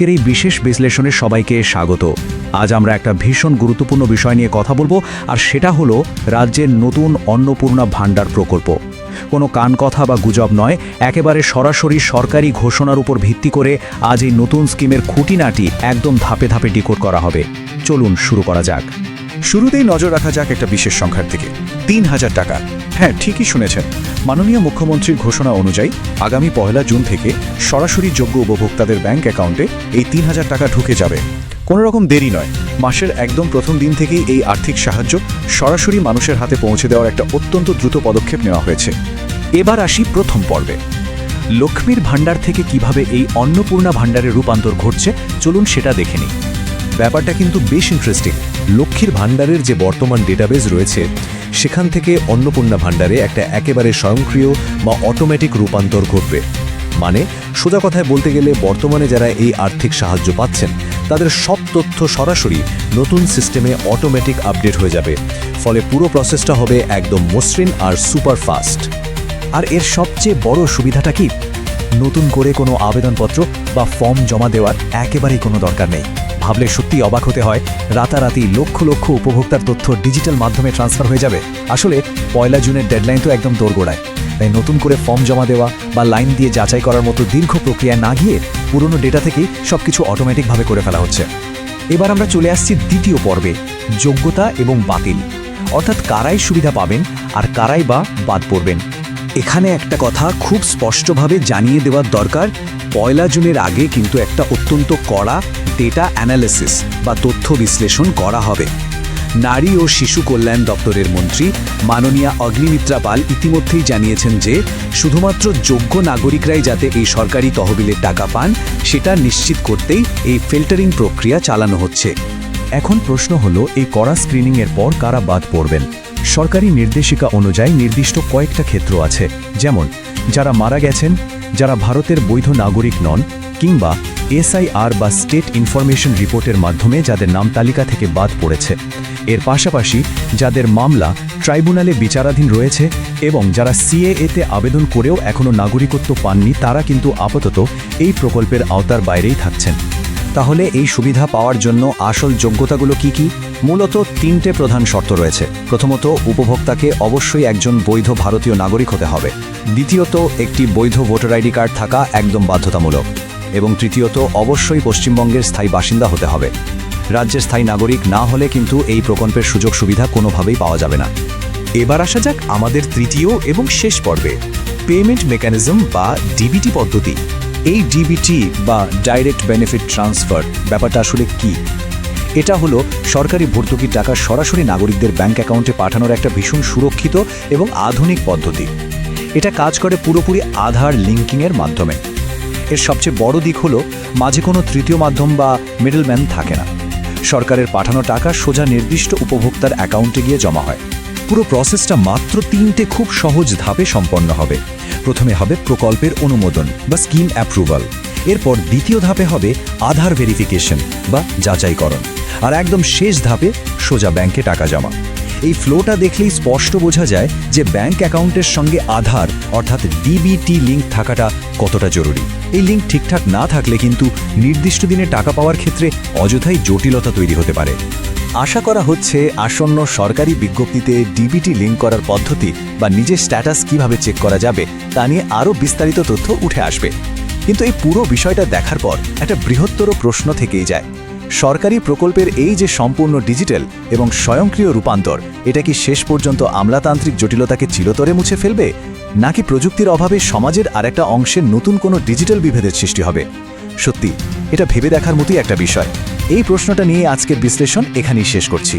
এর এই বিশেষ বিশ্লেষণে সবাইকে স্বাগত। আজ আমরা একটা ভীষণ গুরুত্বপূর্ণ বিষয় নিয়ে কথা বলবো, আর সেটা হলো রাজ্যের নতুন অন্নপূর্ণা ভাণ্ডার প্রকল্প। কোনো কান কথা বা গুজব নয়, একেবারে সরাসরি সরকারি ঘোষণার উপর ভিত্তি করে আজ এই নতুন স্কিমের খুঁটিনাটি একদম ধাপে ধাপে ডিকোড করা হবে। চলুন শুরু করা যাক। শুরুতেই নজর রাখা যাক একটা বিশেষ সংখ্যার দিকে, ৩,০০০ টাকা। হ্যাঁ, ঠিকই শুনেছেন। মাননীয় মুখ্যমন্ত্রীর ঘোষণা অনুযায়ী আগামী ১ জুন থেকে সরাসরি যোগ্য উপভোক্তাদের ব্যাংক অ্যাকাউন্টে এই ৩,০০০ টাকা ঢুকে যাবে। কোনো রকম দেরি নয়, মাসের একদম প্রথম দিন থেকেই এই আর্থিক সাহায্য সরাসরি মানুষের হাতে পৌঁছে দেওয়ার একটা অত্যন্ত দ্রুত পদক্ষেপ নেওয়া হয়েছে। এবার আসি প্রথম পর্বে। লক্ষ্মীর ভাণ্ডার থেকে কিভাবে এই অন্নপূর্ণা ভাণ্ডারে রূপান্তর ঘটছে, চলুন সেটা দেখে নিই। ব্যাপারটা কিন্তু বেশ ইন্টারেস্টিং। লক্ষ্মীর ভাণ্ডারের যে বর্তমান ডেটাবেস রয়েছে, সেখান থেকে অন্নপূর্ণা ভাণ্ডারে একটা একেবারে স্বয়ংক্রিয় বা অটোমেটিক রূপান্তর ঘটবে। মানে সোজা কথায় বলতে গেলে বর্তমানে যারা এই আর্থিক সাহায্য পাচ্ছেন তাদের সব তথ্য সরাসরি নতুন সিস্টেমে অটোমেটিক আপডেট হয়ে যাবে। ফলে পুরো প্রসেসটা হবে একদম মসৃণ আর সুপার ফাস্ট। আর এর সবচেয়ে বড় সুবিধাটা কি? নতুন করে কোনো আবেদনপত্র বা ফর্ম জমা দেওয়ার একেবারেই কোনো দরকার নেই। ভাবলে সত্যি অবাক হতে হয়, রাতারাতি লক্ষ লক্ষ উপভোক্তার তথ্য ডিজিটাল মাধ্যমে ট্রান্সফার হয়ে যাবে। আসলে ১ জুনের ডেডলাইন তো একদম দোরগোড়ায়, তাই নতুন করে ফর্ম জমা দেওয়া বা লাইন দিয়ে যাচাই করার মতো দীর্ঘ প্রক্রিয়ায় না গিয়ে পুরনো ডেটা থেকেই সবকিছু অটোমেটিকভাবে করে ফেলা হচ্ছে। এবার আমরা চলে আসছি দ্বিতীয় পর্বে, যোগ্যতা এবং বাতিল। অর্থাৎ কারাই সুবিধা পাবেন আর কারাই বা বাদ পড়বেন। এখানে একটা কথা খুব স্পষ্টভাবে জানিয়ে দেওয়ার দরকার, ১ জুনের আগে কিন্তু একটা অত্যন্ত কড়া ডেটা অ্যানালিসিস বা তথ্য বিশ্লেষণ করা হবে। নারী ও শিশু কল্যাণ দপ্তরের মন্ত্রী মাননীয়া অগ্নিমিত্রা পাল ইতিমধ্যেই জানিয়েছেন যে শুধুমাত্র যোগ্য নাগরিকরাই যাতে এই সরকারি তহবিলের টাকা পান, সেটা নিশ্চিত করতেই এই ফিল্টারিং প্রক্রিয়া চালানো হচ্ছে। এখন প্রশ্ন হলো, এই কড়া স্ক্রিনিংয়ের পর কারা বাদ পড়বেন? সরকারি নির্দেশিকা অনুযায়ী নির্দিষ্ট কয়েকটা ক্ষেত্র আছে, যেমন যারা মারা গেছেন, যারা ভারতের বৈধ নাগরিক নন, কিংবা এসআইআর বা স্টেট ইনফরমেশন রিপোর্টের মাধ্যমে যাদের নাম তালিকা থেকে বাদ পড়েছে। এর পাশাপাশি যাদের মামলা ট্রাইব্যুনালে বিচারাধীন রয়েছে এবং যারা সিএএতে আবেদন করেও এখনও নাগরিকত্ব পাননি, তারা কিন্তু আপাতত এই প্রকল্পের আওতার বাইরেই থাকছেন। তাহলে এই সুবিধা পাওয়ার জন্য আসল যোগ্যতাগুলো কি কি? মূলত 3টে প্রধান শর্ত রয়েছে। প্রথমত, উপভোক্তাকে অবশ্যই একজন বৈধ ভারতীয় নাগরিক হতে হবে। দ্বিতীয়ত, একটি বৈধ ভোটার আইডি কার্ড থাকা একদম বাধ্যতামূলক। এবং তৃতীয়ত, অবশ্যই পশ্চিমবঙ্গের স্থায়ী বাসিন্দা হতে হবে। রাজ্যের স্থায়ী নাগরিক না হলে কিন্তু এই প্রকল্পের সুযোগ সুবিধা কোনোভাবেই পাওয়া যাবে না। এবার আসা যাক আমাদের তৃতীয় এবং শেষ পর্বে, পেমেন্ট মেকানিজম বা ডিবিটি পদ্ধতি। এই ডিবিটি বা ডাইরেক্ট বেনিফিট ট্রান্সফার ব্যাপারটা আসলে কি? এটা হলো সরকারি ভর্তুকির টাকা সরাসরি নাগরিকদের ব্যাংক অ্যাকাউন্টে পাঠানোর একটা ভীষণ সুরক্ষিত এবং আধুনিক পদ্ধতি। এটা কাজ করে পুরোপুরি আধার লিঙ্কিংয়ের মাধ্যমে। এর সবচেয়ে বড় দিক হলো মাঝে কোনো তৃতীয় মাধ্যম বা মিডলম্যান থাকে না। সরকারের পাঠানো টাকা সোজা নির্দিষ্ট উপভোক্তার অ্যাকাউন্টে গিয়ে জমা হয়। পুরো প্রসেসটা মাত্র 3টে খুব সহজ ধাপে সম্পন্ন হবে। প্রথমে হবে প্রকল্পের অনুমোদন বা স্কিম অ্যাপ্রুভাল। এরপর দ্বিতীয় ধাপে হবে আধার ভেরিফিকেশন বা যাচাইকরণ। আর একদম শেষ ধাপে সোজা ব্যাংকে টাকা জমা। এই ফ্লোটা দেখলেই স্পষ্ট বোঝা যায় যে ব্যাংক অ্যাকাউন্টের সঙ্গে আধার অর্থাৎ ডিবিটি লিঙ্ক থাকাটা কতটা জরুরি। এই লিঙ্ক ঠিকঠাক না থাকলে কিন্তু নির্দিষ্ট দিনে টাকা পাওয়ার ক্ষেত্রে অযথাই জটিলতা তৈরি হতে পারে। আশা করা হচ্ছে আসন্ন সরকারি বিজ্ঞপ্তিতে ডিবিটি লিঙ্ক করার পদ্ধতি বা নিজের স্ট্যাটাস কিভাবে চেক করা যাবে তা নিয়ে আরও বিস্তারিত তথ্য উঠে আসবে। কিন্তু এই পুরো বিষয়টা দেখার পর একটা বৃহত্তর প্রশ্ন থেকেই যায়, সরকারি প্রকল্পের এই যে সম্পূর্ণ ডিজিটাল এবং স্বয়ংক্রিয় রূপান্তর, এটা কি শেষ পর্যন্ত আমলাতান্ত্রিক জটিলতাকে চিরতরে মুছে ফেলবে, নাকি প্রযুক্তির অভাবে সমাজের আরেকটা অংশের নতুন কোনো ডিজিটাল বিভেদের সৃষ্টি হবে? সত্যি এটা ভেবে দেখার মতোই একটা বিষয়। এই প্রশ্নটা নিয়ে আজকের বিশ্লেষণ এখানেই শেষ করছি।